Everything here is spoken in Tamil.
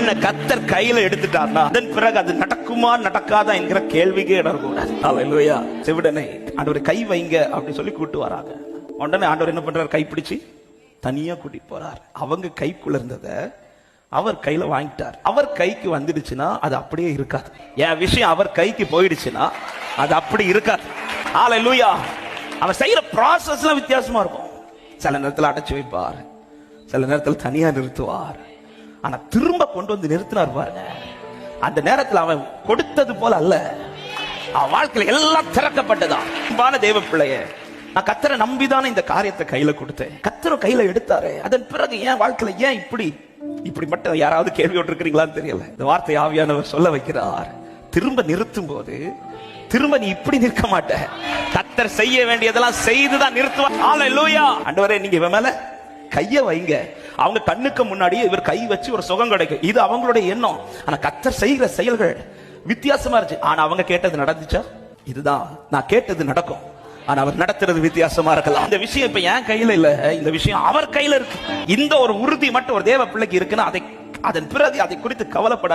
ஒண்ணு கர்த்தர் கையில எடுத்துட்டார்னா அதன் பிறகு அது நடக்குமா நடக்காதா என்கிற கேள்விக்கே இடம் கூடாது. அல்லேலூயா. செவிடனை ஆண்டவர் கை வைங்க அப்படின்னு சொல்லி கூட்டு வராங்க. உடனே ஆண்டவர் என்ன பண்றாரு? கைப்பிடிச்சு தனியா கூட்டிட்டு போறார். அவங்க கைக்குள்ள இருந்தத அவர் கையில வாங்கிட்டார். அவர் கைக்கு வந்துடுச்சுன்னா அது அப்படியே இருக்காது. என் விஷயம் அவர் கைக்கு போயிடுச்சுன்னா அது அப்படி இருக்காது. அல்லேலூயா. அவர் செய்யற ப்ராசஸ்லாம் வித்தியாசமா இருக்கும். சில நேரத்தில் அடைச்சு வைப்பார், சில நேரத்தில் தனியா நிறுத்துவார். ஆனா திரும்ப கொண்டு வந்து நிறுத்தினார் பாருங்க. அந்த நேரத்தில் அவன் கொடுத்தது போல அல்ல, அவன் வாழ்க்கையில எல்லாம் திறக்கப்பட்டதா. தேவ பிள்ளைய, நான் கர்த்தரை நம்பிதானே இந்த காரியத்தை கையில கொடுத்தேன். கர்த்தரும் கையில எடுத்தாரு. அதன் பிறகு என் வாழ்க்கையில ஏன் இப்படி மட்டும் யாராவது கேள்வி விட்டுருக்கீங்களான்னு தெரியல. இந்த வார்த்தை ஆவியானவர் சொல்ல வைக்கிறார். திரும்ப நிறுத்தும் போது திரும்ப நீ இப்படி நிற்க மாட்ட. கர்த்தர் செய்ய வேண்டியதெல்லாம் செய்துதான் நிறுத்துவார். அல்லேலூயா. ஆண்டவரே, நீங்க இவன் மேல கைய வைங்க. அவங்க கண்ணுக்கு முன்னாடியே இவர் கை வச்சு ஒரு சுகம் கிடைக்கும். இது அவங்களுடைய எண்ணம். ஆனா கர்த்தர் செய்கிற செயல்கள் வித்தியாசமா இருந்துச்சு. ஆனா அவங்க கேட்டது நடந்துச்சா? இதுதான் நான் கேட்டது நடக்கும். ஆனா அவர் நடத்துறது வித்தியாசமா இருக்கலாம். இந்த விஷயம் இப்ப என் கையில இல்ல, இந்த விஷயம் அவர் கையில இருக்கு. இந்த ஒரு உறுதி மட்டும் ஒரு தேவ பிள்ளைக்கு இருக்குன்னா அதன் பிறகு அதை குறித்து கவலைப்பட